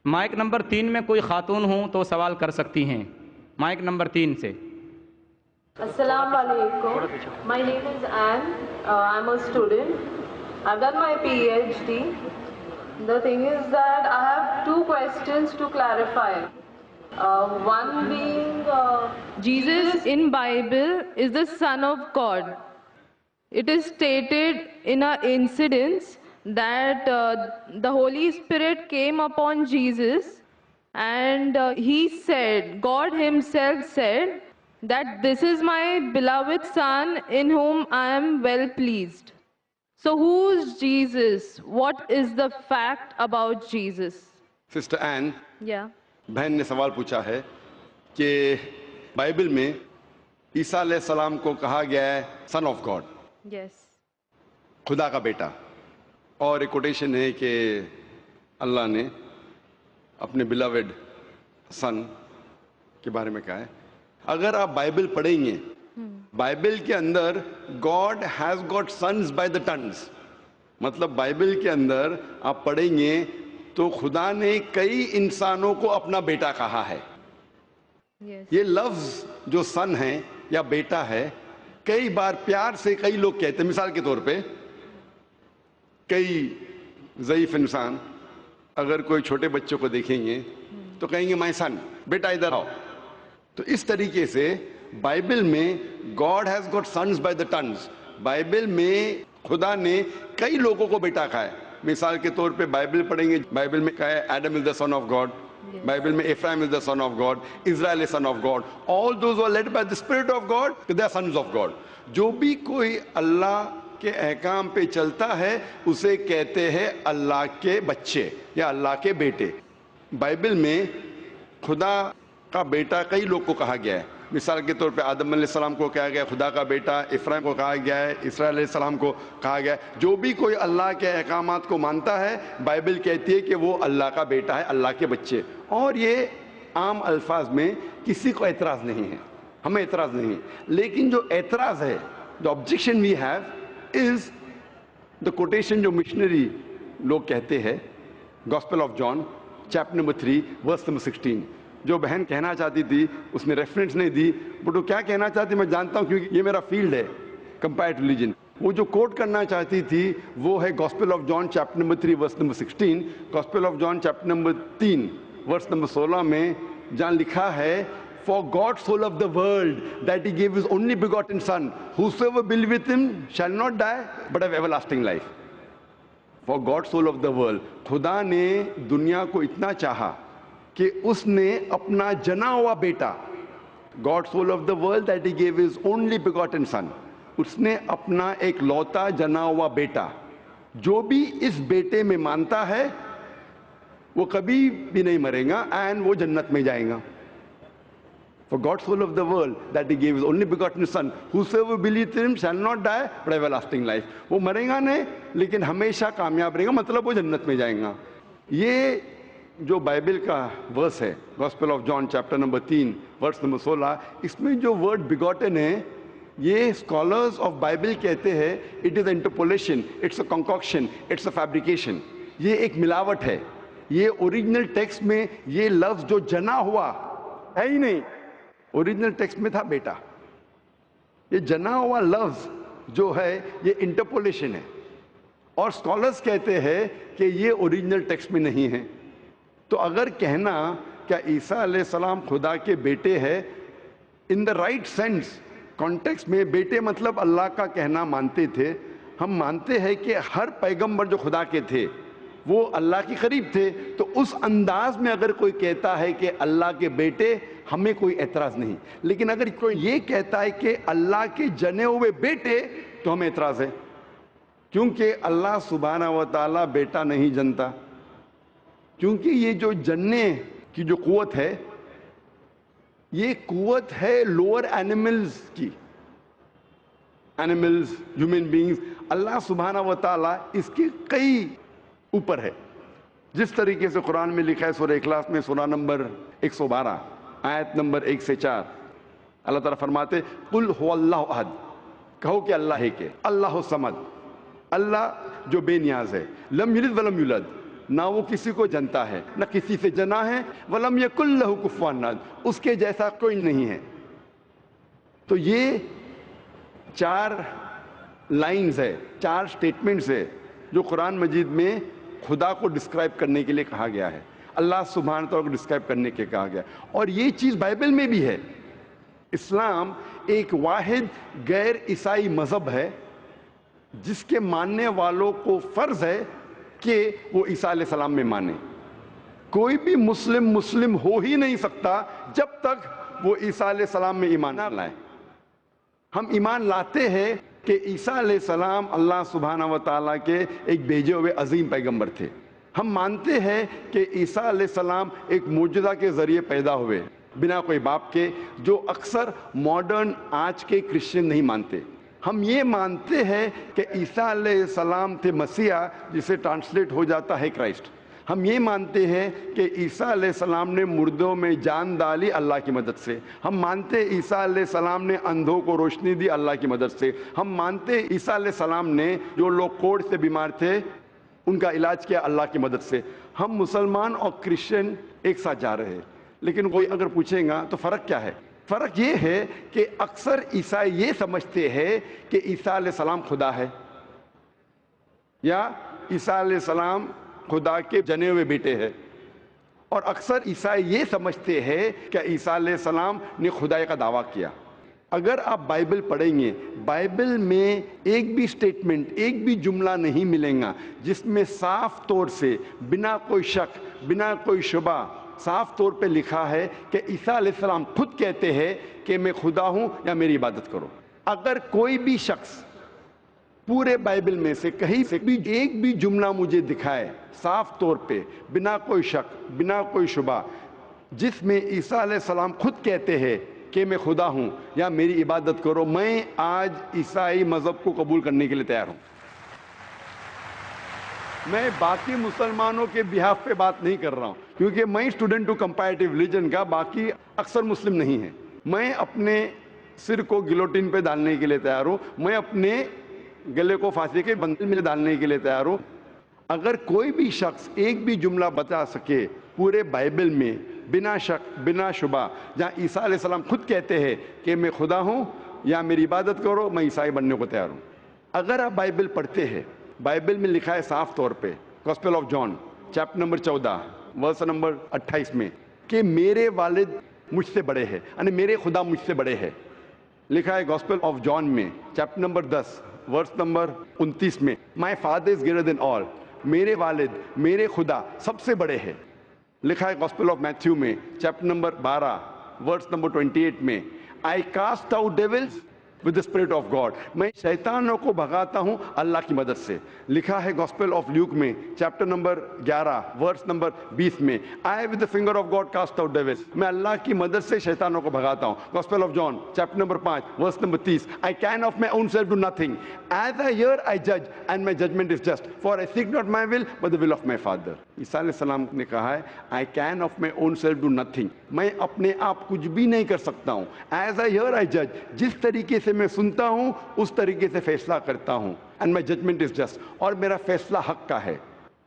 Mic number 3 میں کوئی خاتون ہوں تو سوال کر سکتی ہیں، مائک نمبر 3 سے۔ Assalamu alaikum. My name is Anne. I'm a student. I've done my PhD. The thing is that I have two questions to clarify. One being, Jesus in Bible is the Son of God. It is stated in an incident that the Holy Spirit came upon Jesus and he said, God himself said, that this is my beloved Son in whom I am well pleased. So who's Jesus? What is the fact about Jesus? Sister این، Yeah. بہن نے سوال پوچھا ہے کہ Bible میں عیسیٰ علیہ السلام کو کہا گیا ہے سن آف گاڈ، Yes. خدا کا بیٹا، اور ایک کوٹیشن ہے کہ اللہ نے اپنے بلاوڈ سن کے بارے میں کہا ہے۔ اگر آپ بائبل پڑھیں گے، بائبل کے اندر God has got sons by the tons, مطلب بائبل کے اندر آپ پڑھیں گے تو خدا نے کئی انسانوں کو اپنا بیٹا کہا ہے۔ Yes. یہ لفظ جو سن ہے یا بیٹا ہے کئی بار پیار سے کئی لوگ کہتے ہیں۔ مثال کے طور پہ کئی ضعیف انسان اگر کوئی چھوٹے بچوں کو دیکھیں گے تو کہیں گے مائی سن، بیٹا ادھر آؤ۔ تو اس طریقے سے بائبل میں God has got sons by the tons, Bible میں خدا نے کئی لوگوں کو بیٹا کہا ہے۔ مثال کے طور پہ بائبل پڑھیں گے، بائبل میں کہا ہے Adam is the son of God, Bible میں Ephraim is the son of God, Israel is son of God, all those are led by the spirit of God, they are sons of God. جو بھی کوئی اللہ کے احکام پہ چلتا ہے اسے کہتے ہیں اللہ کے بچے یا اللہ کے بیٹے۔ بائبل میں خدا کا بیٹا کئی لوگ کو کہا گیا ہے۔ مثال کے طور پہ آدم علیہ السلام کو کہا گیا خدا کا بیٹا، افرایم کو کہا گیا ہے، اسرائیل علیہ السلام کو کہا گیا ہے۔ جو بھی کوئی اللہ کے احکامات کو مانتا ہے بائبل کہتی ہے کہ وہ اللہ کا بیٹا ہے، اللہ کے بچے۔ اور یہ عام الفاظ میں کسی کو اعتراض نہیں ہے، ہمیں اعتراض نہیں ہے، لیکن جو اعتراض ہے، the objection we have is the quotation جو مشنری لوگ کہتے ہیں، gospel of John chapter number 3 verse number 16۔ جو بہن کہنا چاہتی تھی اس نے ریفرنس نہیں دی، بٹ وہ کیا کہنا چاہتی میں جانتا ہوں کیونکہ یہ میرا فیلڈ ہے، کمپیئرڈ ریلیجن۔ وہ جو کوٹ کرنا چاہتی تھی وہ ہے gospel of John chapter number 3 verse number 16۔ Gospel of John chapter number 3 verse number 16 میں جہاں لکھا ہے For God so loved the world that he gave his only begotten son, whosoever believeth with him shall not die but have everlasting life. For God so loved the world. خدا نے دنیا کو اتنا چاہا کہ اس نے اپنا جنا ہوا بیٹا، God so loved the world that he gave his only begotten son. اس نے اپنا ایک لوتا جنا ہوا بیٹا، جو بھی اس بیٹے میں مانتا ہے وہ کبھی بھی نہیں مرے گا اینڈ وہ جنت میں جائے گا۔ For God so loved the world that he gave his only begotten son, whosoever believeth in him shall not die but have everlasting life. وہ مرے گا نہیں لیکن ہمیشہ کامیاب رہے گا، مطلب وہ جنت میں جائیں گا۔ یہ جو بائبل کا ورس ہے gospel of John chapter number 3 verse number 16، اس میں جو ورڈ بگوٹن ہے یہ اسکالرز آف بائبل کہتے ہیں it is interpolation, it's a concoction, it's a fabrication. یہ ایک ملاوٹ ہے۔ یہ اوریجنل ٹیکسٹ میں یہ لفظ جو جنا ہوا ہے ہی نہیں، اوریجنل ٹیکسٹ میں تھا بیٹا۔ یہ جنا ہوا لفظ جو ہے یہ انٹرپولیشن ہے، اور اسکالرز کہتے ہیں کہ یہ اوریجنل ٹیکسٹ میں نہیں ہے۔ تو اگر کہنا کیا عیسیٰ علیہ السلام خدا کے بیٹے ہیں ان دا رائٹ سینس کانٹیکسٹ میں، بیٹے مطلب اللہ کا کہنا مانتے تھے۔ ہم مانتے ہیں کہ ہر پیغمبر جو خدا کے تھے وہ اللہ کے قریب تھے، تو اس انداز میں اگر کوئی کہتا ہے کہ اللہ کے بیٹے، ہمیں کوئی اعتراض نہیں۔ لیکن اگر کوئی یہ کہتا ہے کہ اللہ کے جنے ہوئے بیٹے، تو ہمیں اعتراض ہے، کیونکہ اللہ سبحانہ و تعالیٰ بیٹا نہیں جنتا۔ کیونکہ یہ جو جننے کی جو قوت ہے یہ قوت ہے لوور اینیملز کی، اینیملز، ہیومن بینگز۔ اللہ سبحانہ و تعالیٰ اس کے کئی اوپر ہے، جس طریقے سے قرآن میں لکھا ہے سورہ اخلاص میں سورہ نمبر 112 آیت نمبر 1 سے 4، اللہ تعالیٰ فرماتے قل هو اللہ احد، کہو کہ اللہ ہے کہ اللہ الصمد، اللہ جو بے نیاز ہے، لم یلد ولم یولد، نہ وہ کسی کو جنتا ہے نہ کسی سے جنا ہے، وَلَمْ يَكُنْ لَهُ كُفُوًا أَحَدٌ، اس کے جیسا کوئی نہیں ہے۔ تو یہ 4 لائنز ہے، 4 سٹیٹمنٹس ہے جو قرآن مجید میں خدا کو ڈسکرائب کرنے کے لیے کہا گیا ہے، اللہ سبحانہ تعالیٰ کو ڈسکرائب کرنے کے کہا گیا ہے، اور یہ چیز بائبل میں بھی ہے۔ اسلام ایک واحد غیر عیسائی مذہب ہے جس کے ماننے والوں کو فرض ہے کہ وہ عیسیٰ علیہ السلام میں مانے۔ کوئی بھی مسلم ہو ہی نہیں سکتا جب تک وہ عیسیٰ علیہ السلام میں ایمان نہ لائے۔ ہم ایمان لاتے ہیں کہ عیسیٰ علیہ السلام اللہ سبحانہ و تعالیٰ کے ایک بھیجے ہوئے عظیم پیغمبر تھے۔ ہم مانتے ہیں کہ عیسیٰ علیہ السلام ایک معجزہ کے ذریعے پیدا ہوئے بنا کوئی باپ کے، جو اکثر ماڈرن آج کے کرسچن نہیں مانتے۔ ہم یہ مانتے ہیں کہ عیسیٰ علیہ السلام تھے مسیح، جسے ٹرانسلیٹ ہو جاتا ہے کرائسٹ۔ ہم یہ مانتے ہیں کہ عیسیٰ علیہ السلام نے مردوں میں جان ڈالی اللہ کی مدد سے۔ ہم مانتے ہیں عیسیٰ علیہ السلام نے اندھوں کو روشنی دی اللہ کی مدد سے۔ ہم مانتے ہیں عیسیٰ علیہ السلام نے جو لوگ کوڑھ سے بیمار تھے ان کا علاج کیا اللہ کی مدد سے۔ ہم مسلمان اور کرسچن ایک ساتھ جا رہے ہیں، لیکن کوئی اگر پوچھیں گا تو فرق کیا ہے؟ فرق یہ ہے کہ اکثر عیسائی یہ سمجھتے ہیں کہ عیسیٰ علیہ السلام خدا ہے، یا عیسیٰ علیہ السلام خدا کے جنے ہوئے بیٹے ہیں، اور اکثر عیسائی یہ سمجھتے ہیں کہ عیسیٰ علیہ السلام نے خدائی کا دعویٰ کیا۔ اگر آپ بائبل پڑھیں گے، بائبل میں ایک بھی سٹیٹمنٹ، ایک بھی جملہ نہیں ملیں گا جس میں صاف طور سے بنا کوئی شک، بنا کوئی شبہ صاف طور پہ لکھا ہے کہ عیسیٰ علیہ السلام خود کہتے ہیں کہ میں خدا ہوں یا میری عبادت کرو۔ اگر کوئی بھی شخص پورے بائبل میں سے کہیں سے بھی ایک بھی جملہ مجھے دکھائے صاف طور پہ بنا کوئی شک، بنا کوئی شبہ، جس میں عیسیٰ علیہ السلام خود کہتے ہیں کہ میں خدا ہوں یا میری عبادت کرو، میں آج عیسائی مذہب کو قبول کرنے کے لیے تیار ہوں۔ میں باقی مسلمانوں کے بہاف پہ بات نہیں کر رہا ہوں، کیونکہ میں اسٹوڈنٹ ہوں کمپیریٹیو ریلیجن کا، باقی اکثر مسلم نہیں ہیں۔ میں اپنے سر کو گلوٹین پہ ڈالنے کے لیے تیار ہوں، میں اپنے گلے کو پھانسی کے بندل میں ڈالنے کے لیے تیار ہوں۔ اگر کوئی بھی شخص ایک بھی جملہ بتا سکے پورے بائبل میں بنا شک، بنا شبہ، جہاں عیسیٰ علیہ السلام خود کہتے ہیں کہ میں خدا ہوں یا میری عبادت کرو، میں عیسائی بننے کو تیار ہوں۔ اگر آپ بائبل پڑھتے ہیں، بائبل میں لکھا ہے صاف طور پہ، gospel of John chapter number 14 verse number 28 میں، کہ میرے والد مجھ سے بڑے ہیں، یعنی میرے خدا مجھ سے بڑے ہیں۔ لکھا ہے گاسپل آف جان میں چیپٹر نمبر 10 ورس نمبر 29 میں، my father is greater than آل، میرے والد، میرے خدا سب سے بڑے ہیں۔ لکھا ہے گاسپل آف میتھیو میں چیپٹر نمبر 12 ورس نمبر 28 میں، I cast out devils with the spirit of God، میں شیطانوں کو بھگاتا ہوں اللہ کی مدد سے۔ لکھا ہے گاسپل آف لیوک میں چیپٹر نمبر 11 ورس نمبر 20 میں، I with the finger of God cast out devils، میں اللہ کی مدد سے شیطانوں کو بھگاتا ہوں۔ Gospel of John chapter number 5 verse number 30، I can of my own self do nothing، as I hear I judge and my judgment is just، for I seek not my will but the will of my Father۔ عیسیٰ علیہ السلام نے کہا ہے I can of my own self do nothing، میں اپنے آپ کچھ بھی نہیں کر سکتا ہوں۔ as I hear I judge، جس طریقے سے میں سنتا ہوں اس طریقے سے فیصلہ کرتا ہوں، and my judgment is just، اور میرا فیصلہ حق کا ہے۔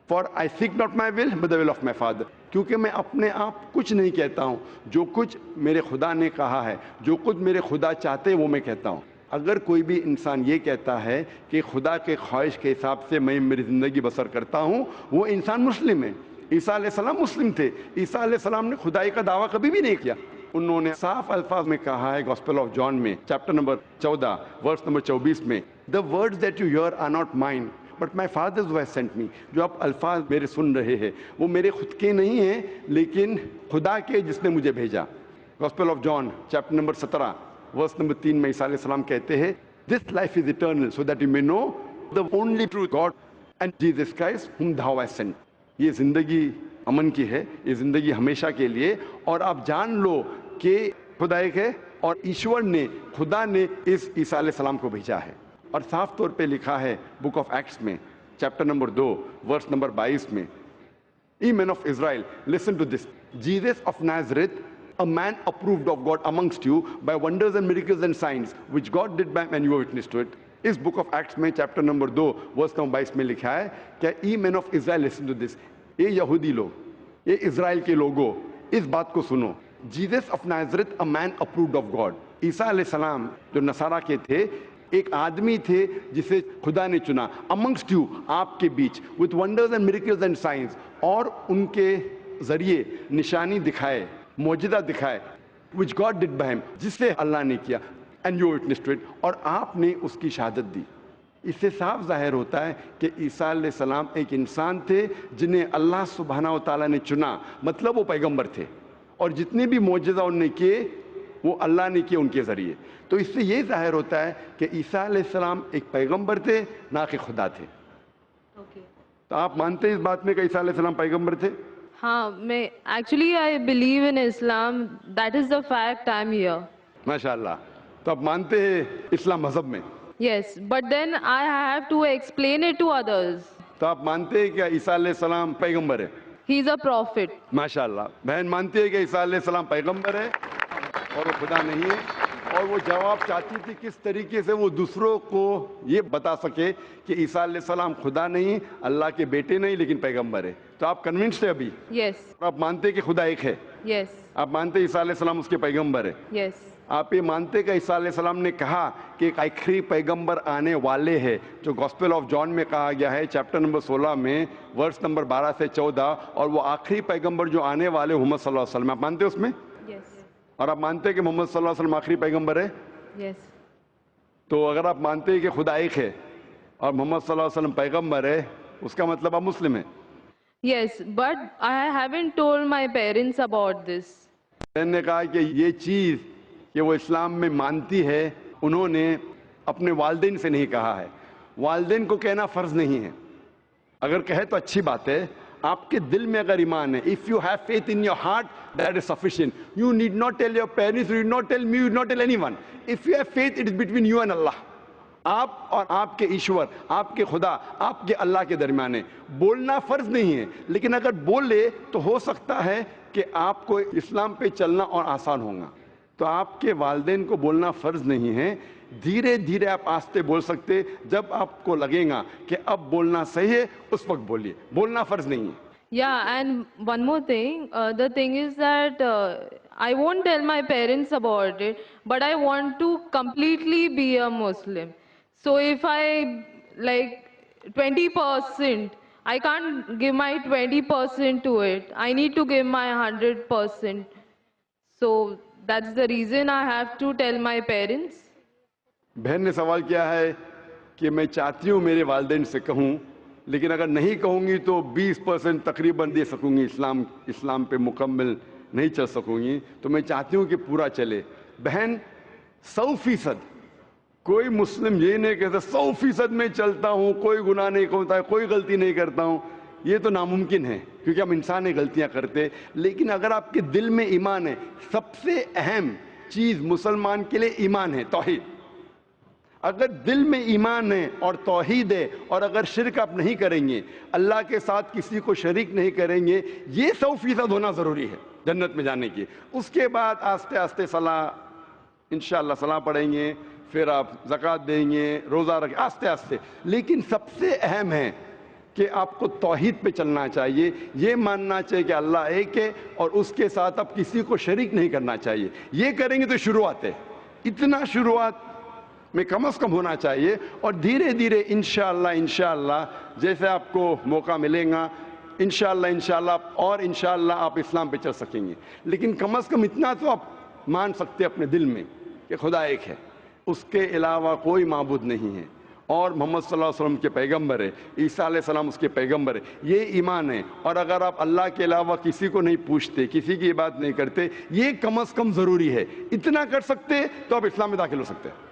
for I seek not my will but the will of my Father، کیونکہ میں اپنے آپ کچھ نہیں کہتا ہوں، جو کچھ میرے خدا نے کہا ہے، جو کچھ میرے خدا چاہتے ہیں وہ میں کہتا ہوں۔ اگر کوئی بھی انسان یہ کہتا ہے کہ خدا کے خواہش کے حساب سے میں میری زندگی بسر کرتا ہوں، وہ انسان مسلم ہے۔ عیسیٰ علیہ السلام مسلم تھے، عیسیٰ علیہ السلام نے خدائی کا دعویٰ کبھی بھی نہیں کیا۔ انہوں نے صاف الفاظ میں کہا ہے گاسپل آف جان میں چیپٹر نمبر 14 ورس نمبر 24 میں، the words that you hear are not mine but my father's who has sent me، جو آپ الفاظ میرے سن رہے ہیں وہ میرے خود کے نہیں ہیں لیکن خدا کے جس نے مجھے بھیجا۔ Gospel of John chapter number 17 verse number 3 میں عیسیٰ علیہ السلام کہتے ہیں this life is eternal so that you may know the only true God and Jesus Christ whom thou hast sent۔ یہ زندگی امن کی ہے، یہ زندگی ہمیشہ کے لیے، اور آپ جان لو کہ خدا ایک ہے اور ایشور نے، خدا نے اس عیسیٰ علیہ السلام کو بھیجا ہے۔ اور صاف طور پہ لکھا ہے بک آف ایکٹس میں چیپٹر نمبر 2 ورس نمبر 22 میں، Ye men of Israel, listen to this, Jesus of Nazareth, a man approved of God amongst you by wonders and miracles and signs which God did by and you were witness to it۔ اس book of Acts میں chapter number 2 verse number 22 میں لکھا ہے کہ ای مین of Israel listen to this, یہ یہودی لوگ, یہ اسرائیل کے لوگوں, اس بات کو سنو. Jesus of Nazareth, a man approved of God. عیسیٰ علیہ السلام جو نصارہ کے تھے, ایک آدمی تھے جسے خدا نے چنا, amongst you, آپ کے بیچ, with wonders and miracles and signs, اور ان کے ذریعے نشانی دکھائے, معجزہ دکھائے, which God did by him, جس سے اللہ نے کیا, and you witnessed to it, اور آپ نے اس کی شہادت دی. اس سے صاف ظاہر ہوتا ہے کہ عیسیٰ علیہ السلام ایک انسان تھے جنہیں اللہ سبحانہ و تعالیٰ نے چنا, مطلب وہ پیغمبر تھے, اور جتنے بھی معجزہ انہوں نے کیے وہ اللہ نے کیے ان کے ذریعے. تو اس سے یہ ظاہر ہوتا ہے کہ عیسیٰ علیہ السلام ایک پیغمبر تھے, نہ کہ خدا تھے. تو آپ مانتے ہیں اس بات میں کہ عیسیٰ علیہ السلام پیغمبر تھے؟ ہاں, میں actually I believe in Islam, that is the fact I am here. ماشاء اللہ. تو آپ مانتے ہیں اسلام مذہب میں؟ Yes, but then I have to explain it to others. تو آپ مانتے ہیں کہ عیسیٰ علیہ السلام پیغمبر ہے؟ ہی از اے پروفٹ. ماشاء اللہ. بہن مانتی ہے کہ عیسیٰ علیہ السلام پیغمبر ہے اور وہ خدا نہیں ہے, اور وہ جواب چاہتی تھی کس طریقے سے وہ دوسروں کو یہ بتا سکے کہ عیسیٰ علیہ السلام خدا نہیں, اللہ کے بیٹے نہیں, لیکن پیغمبر ہے. تو آپ کنونسڈ ہیں ابھی؟ یس. آپ مانتے ہیں کہ خدا ایک ہے؟ یس. آپ مانتے ہیں عیسیٰ علیہ السلام اس کے پیغمبر ہے؟ یس. آپ یہ مانتے کہ عیسیٰ علیہ السلام نے کہا کہ ایک آخری پیغمبر آنے والے ہیں, جو گاسپل آف جان میں کہا گیا ہے چیپٹر نمبر 16 میں ورس نمبر 12 سے 14, اور وہ آخری پیغمبر جو آنے والے محمد صلی اللہ علیہ وسلم, آپ مانتے ہیں اس میں؟ یس. اور آپ مانتے ہیں کہ محمد صلی اللہ علیہ وسلم آخری پیغمبر ہے؟ یس. تو اگر آپ مانتے ہیں کہ خدا ایک ہے اور محمد صلی اللہ علیہ وسلم پیغمبر ہے, اس کا مطلب آپ مسلم ہیں. Yes, but I haven't told my parents about this. میں نے کہا کہ یہ چیز کہ وہ اسلام میں مانتی ہے, انہوں نے اپنے والدین سے نہیں کہا ہے. والدین کو کہنا فرض نہیں ہے, اگر کہے تو اچھی بات ہے. آپ کے دل میں اگر ایمان ہے, if you have faith in your heart, that is sufficient. You need not tell your parents, you need not tell me, you need not tell anyone. If you have faith, it is between you and Allah. آپ اور آپ کے ایشور, آپ کے خدا, آپ کے اللہ کے درمیان ہے. بولنا فرض نہیں ہے, لیکن اگر بولے تو ہو سکتا ہے کہ آپ کو اسلام پہ چلنا اور آسان ہوگا. تو آپ کے والدین کو بولنا فرض نہیں ہے, دھیرے دھیرے آپ آستے بول سکتے. جب آپ کو لگے گا کہ اب بولنا صحیح ہے, اس وقت بولیے, بولنا فرض نہیں ہے. Yeah, and one more thing, the thing is that I won't tell my parents about it, but I want to completely be a Muslim. So if I like 20%, I can't give my 20% to it. I need to give my 100%. So that's the reason I have to tell my parents. بہن نے سوال کیا ہے کہ میں چاہتی ہوں میرے والدین سے کہوں, لیکن اگر نہیں کہوں گی تو 20% تقریباً دے سکوں گی, اسلام پہ مکمل نہیں چل سکوں گی. تو میں چاہتی ہوں کہ پورا چلے. بہن 100%, کوئی مسلم یہ نہیں کہتا 100% میں چلتا ہوں, کوئی گناہ نہیں کرتا ہے, کوئی غلطی نہیں کرتا ہوں. یہ تو ناممکن ہے, کیونکہ ہم انسان ہیں, غلطیاں کرتے. لیکن اگر آپ کے دل میں ایمان ہے, سب سے اہم چیز مسلمان کے لیے ایمان ہے, توحید. اگر دل میں ایمان ہے اور توحید ہے, اور اگر شرک آپ نہیں کریں گے, اللہ کے ساتھ کسی کو شریک نہیں کریں گے, یہ 100% ہونا ضروری ہے جنت میں جانے کی. اس کے بعد آستے آستے صلاح, انشاءاللہ صلاح پڑھیں گے, پھر آپ زکوٰۃ دیں گے, روزہ رکھیں, آستے آستے. لیکن سب سے اہم ہے کہ آپ کو توحید پہ چلنا چاہیے, یہ ماننا چاہیے کہ اللہ ایک ہے اور اس کے ساتھ آپ کسی کو شریک نہیں کرنا چاہیے. یہ کریں گے تو شروعات ہے, اتنا شروعات میں کم از کم ہونا چاہیے, اور دھیرے دھیرے انشاءاللہ جیسے آپ کو موقع ملے گا, انشاءاللہ اور انشاءاللہ آپ اسلام پہ چل سکیں گے. لیکن کم از کم اتنا تو آپ مان سکتے اپنے دل میں کہ خدا ایک ہے, اس کے علاوہ کوئی معبود نہیں ہے, اور محمد صلی اللہ علیہ وسلم کے پیغمبر ہے, عیسیٰ علیہ السلام اس کے پیغمبر ہے. یہ ایمان ہے. اور اگر آپ اللہ کے علاوہ کسی کو نہیں پوچھتے, کسی کی بات نہیں کرتے, یہ کم از کم ضروری ہے. اتنا کر سکتے تو آپ اسلام میں داخل ہو سکتے ہیں.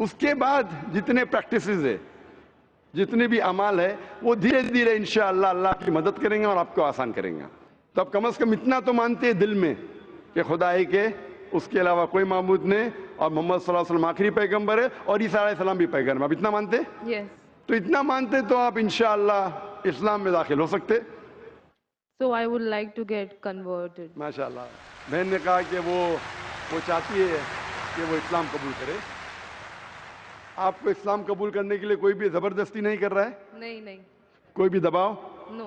اس کے بعد جتنے پریکٹسز ہے, جتنے بھی اعمال ہے, وہ دھیرے دھیرے انشاءاللہ اللہ کی مدد کریں گے اور آپ کو آسان کریں گے. تو آپ کم از کم اتنا تو مانتے ہیں دل میں کہ خدا ایک ہے, اس کے علاوہ کوئی معبود نہیں, اور محمد صلی اللہ علیہ وسلم آخری پیغمبر ہے, اور عیسیٰ علیہ السلام بھی پیغمبر. آپ اتنا مانتے؟ Yes. تو اتنا مانتے تو آپ انشاءاللہ اسلام میں داخل ہو سکتے. So I would like to get converted. ماشاءاللہ. بہن نے کہا کہ وہ چاہتی ہے کہ وہ اسلام قبول کرے. آپ کو اسلام قبول کرنے کے لیے کوئی بھی زبردستی نہیں کر رہا ہے؟ نہیں. کوئی بھی دباؤ No.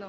No.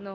No.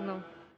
No.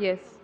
Yes.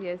Yes.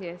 Yes.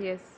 Yes.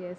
Yes.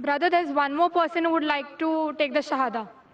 Brother, there's one more person who would like to take the Shahada.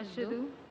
Ashhadu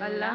Allah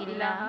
ilaha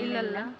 illallah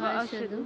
wa ashhadu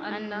anna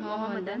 Muhammadan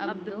abduhu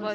wa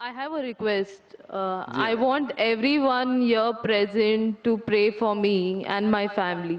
I have a request. I want everyone here present to pray for me and my family.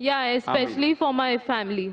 Yeah, especially for my family.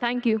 Thank you.